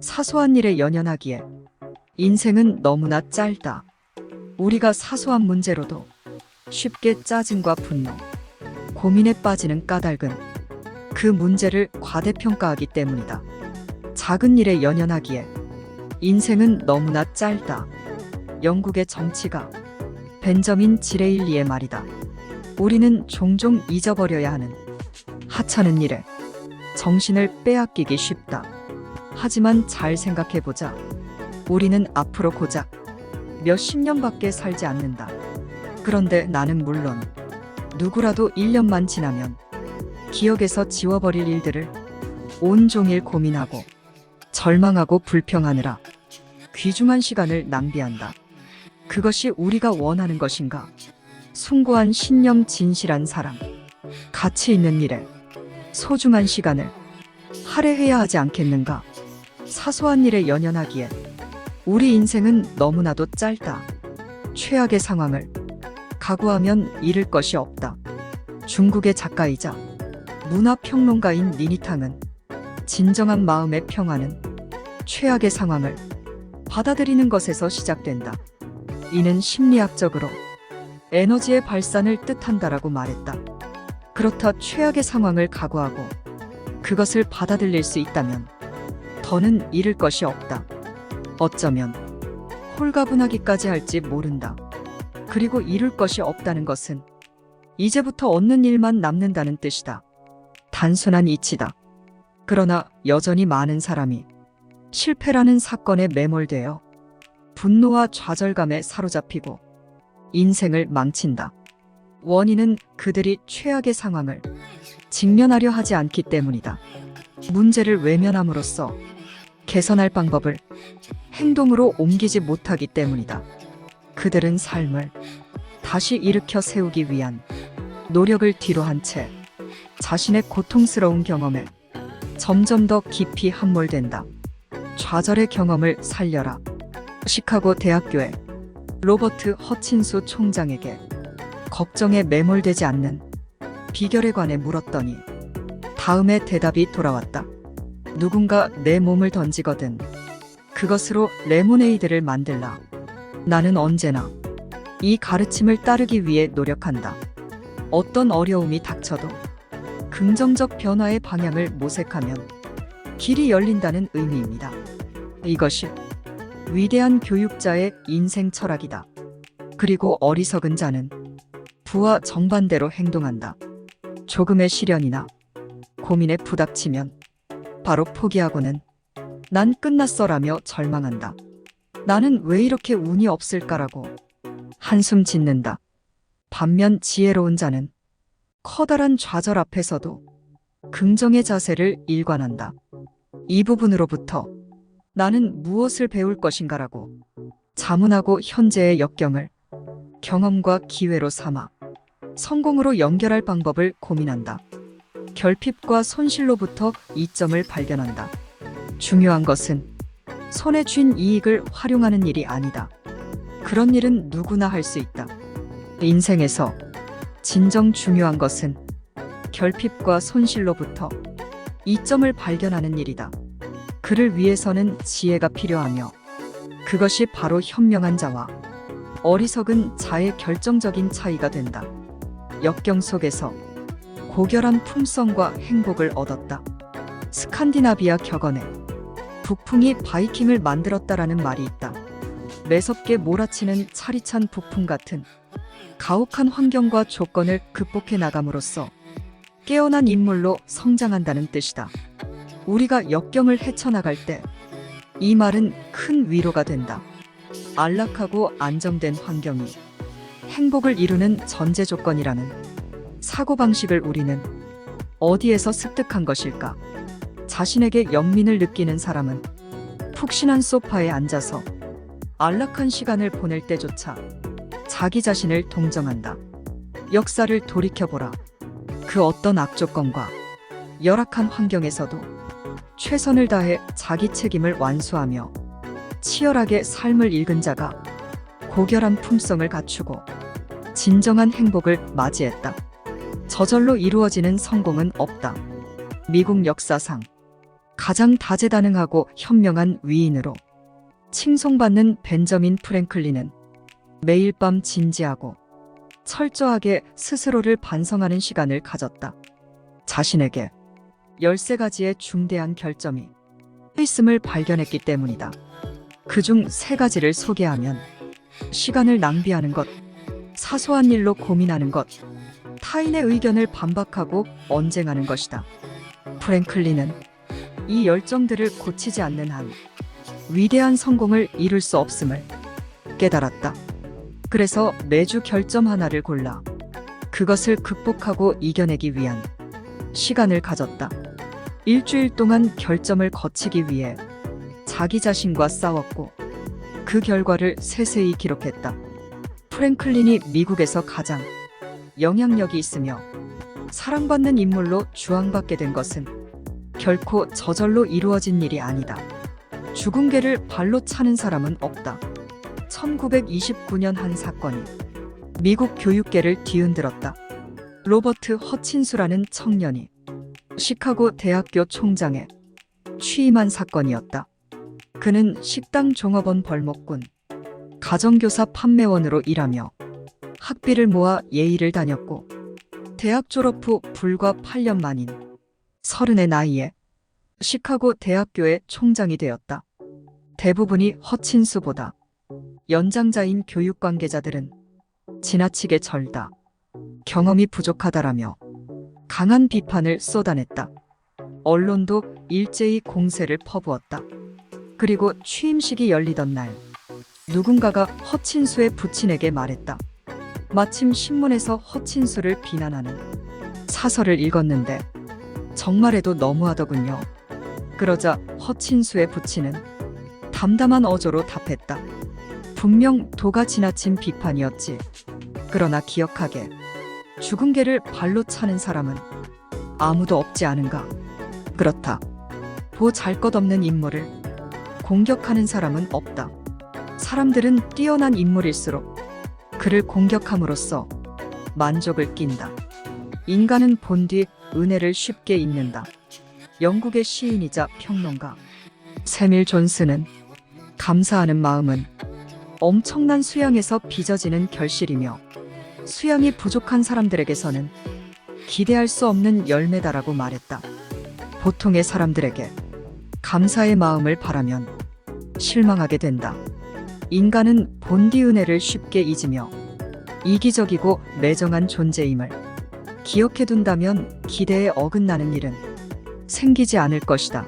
사소한 일에 연연하기에 인생은 너무나 짧다. 우리가 사소한 문제로도 쉽게 짜증과 분노, 고민에 빠지는 까닭은 그 문제를 과대평가하기 때문이다. 작은 일에 연연하기에 인생은 너무나 짧다. 영국의 정치가 벤저민 지레일리의 말이다. 우리는 종종 잊어버려야 하는 하찮은 일에 정신을 빼앗기기 쉽다. 하지만 잘 생각해보자. 우리는 앞으로 고작 몇십 년밖에 살지 않는다. 그런데 나는 물론 누구라도 1년만 지나면 기억에서 지워버릴 일들을 온종일 고민하고 절망하고 불평하느라 귀중한 시간을 낭비한다. 그것이 우리가 원하는 것인가? 숭고한 신념, 진실한 사랑, 가치 있는 일에 소중한 시간을 할애해야 하지 않겠는가? 사소한 일에 연연하기에 우리 인생은 너무나도 짧다. 최악의 상황을 각오하면 잃을 것이 없다. 중국의 작가이자 문화평론가인 니니탕은 진정한 마음의 평화는 최악의 상황을 받아들이는 것에서 시작된다. 이는 심리학적으로 에너지의 발산을 뜻한다라고 말했다. 그렇다. 최악의 상황을 각오하고 그것을 받아들일 수 있다면 더는 잃을 것이 없다. 어쩌면 홀가분하기까지 할지 모른다. 그리고 잃을 것이 없다는 것은 이제부터 얻는 일만 남는다는 뜻이다. 단순한 이치다. 그러나 여전히 많은 사람이 실패라는 사건에 매몰되어 분노와 좌절감에 사로잡히고 인생을 망친다. 원인은 그들이 최악의 상황을 직면하려 하지 않기 때문이다. 문제를 외면함으로써 개선할 방법을 행동으로 옮기지 못하기 때문이다. 그들은 삶을 다시 일으켜 세우기 위한 노력을 뒤로 한 채 자신의 고통스러운 경험에 점점 더 깊이 함몰된다. 좌절의 경험을 살려라. 시카고 대학교의 로버트 허친수 총장에게 걱정에 매몰되지 않는 비결에 관해 물었더니 다음에 대답이 돌아왔다. 누군가 내 몸을 던지거든 그것으로 레모네이드를 만들라. 나는 언제나 이 가르침을 따르기 위해 노력한다. 어떤 어려움이 닥쳐도 긍정적 변화의 방향을 모색하면 길이 열린다는 의미입니다. 이것이 위대한 교육자의 인생 철학이다. 그리고 어리석은 자는 부와 정반대로 행동한다. 조금의 시련이나 고민에 부닥치면 바로 포기하고는 난 끝났어라며 절망한다. 나는 왜 이렇게 운이 없을까라고 한숨 짓는다. 반면 지혜로운 자는 커다란 좌절 앞에서도 긍정의 자세를 일관한다. 이 부분으로부터 나는 무엇을 배울 것인가라고 자문하고 현재의 역경을 경험과 기회로 삼아 성공으로 연결할 방법을 고민한다. 결핍과 손실로부터 이점을 발견한다. 중요한 것은 손에 쥔 이익을 활용하는 일이 아니다. 그런 일은 누구나 할 수 있다. 인생에서 진정 중요한 것은 결핍과 손실로부터 이점을 발견하는 일이다. 그를 위해서는 지혜가 필요하며 그것이 바로 현명한 자와 어리석은 자의 결정적인 차이가 된다. 역경 속에서 고결한 품성과 행복을 얻었다. 스칸디나비아 격언에 북풍이 바이킹을 만들었다라는 말이 있다. 매섭게 몰아치는 차리찬 북풍 같은 가혹한 환경과 조건을 극복해 나감으로써 깨어난 인물로 성장한다는 뜻이다. 우리가 역경을 헤쳐나갈 때 이 말은 큰 위로가 된다. 안락하고 안정된 환경이 행복을 이루는 전제 조건이라는 사고방식을 우리는 어디에서 습득한 것일까? 자신에게 연민을 느끼는 사람은 푹신한 소파에 앉아서 안락한 시간을 보낼 때조차 자기 자신을 동정한다. 역사를 돌이켜보라. 그 어떤 악조건과 열악한 환경에서도 최선을 다해 자기 책임을 완수하며 치열하게 삶을 읽은 자가 고결한 품성을 갖추고 진정한 행복을 맞이했다. 저절로 이루어지는 성공은 없다. 미국 역사상 가장 다재다능하고 현명한 위인으로 칭송받는 벤저민 프랭클린은 매일 밤 진지하고 철저하게 스스로를 반성하는 시간을 가졌다. 자신에게 13가지의 중대한 결점이 있음을 발견했기 때문이다. 그중 3가지를 소개하면 시간을 낭비하는 것, 사소한 일로 고민하는 것, 타인의 의견을 반박하고 언쟁하는 것이다. 프랭클린은 이 열정들을 고치지 않는 한 위대한 성공을 이룰 수 없음을 깨달았다. 그래서 매주 결점 하나를 골라 그것을 극복하고 이겨내기 위한 시간을 가졌다. 일주일 동안 결점을 거치기 위해 자기 자신과 싸웠고 그 결과를 세세히 기록했다. 프랭클린이 미국에서 가장 영향력이 있으며 사랑받는 인물로 주앙받게 된 것은 결코 저절로 이루어진 일이 아니다. 죽은 개를 발로 차는 사람은 없다. 1929년 한 사건이 미국 교육계를 뒤흔들었다. 로버트 허친수라는 청년이 시카고 대학교 총장에 취임한 사건이었다. 그는 식당 종업원 벌목꾼, 가정교사 판매원으로 일하며 학비를 모아 예일을 다녔고 대학 졸업 후 불과 8년 만인 30의 나이에 시카고 대학교의 총장이 되었다. 대부분이 허친수보다 연장자인 교육 관계자들은 지나치게 절다, 경험이 부족하다라며 강한 비판을 쏟아냈다. 언론도 일제히 공세를 퍼부었다. 그리고 취임식이 열리던 날 누군가가 허친수의 부친에게 말했다. 마침 신문에서 허친수를 비난하는 사설을 읽었는데 정말에도 너무하더군요. 그러자 허친수의 부친은 담담한 어조로 답했다. 분명 도가 지나친 비판이었지. 그러나 기억하게 죽은 개를 발로 차는 사람은 아무도 없지 않은가. 그렇다. 보잘것없는 인물을 공격하는 사람은 없다. 사람들은 뛰어난 인물일수록 그를 공격함으로써 만족을 낀다. 인간은 본뒤 은혜를 쉽게 잊는다. 영국의 시인이자 평론가 세밀 존스는 감사하는 마음은 엄청난 수양에서 빚어지는 결실이며 수양이 부족한 사람들에게서는 기대할 수 없는 열매다라고 말했다. 보통의 사람들에게 감사의 마음을 바라면 실망하게 된다. 인간은 본디 은혜를 쉽게 잊으며 이기적이고 매정한 존재임을 기억해둔다면 기대에 어긋나는 일은 생기지 않을 것이다.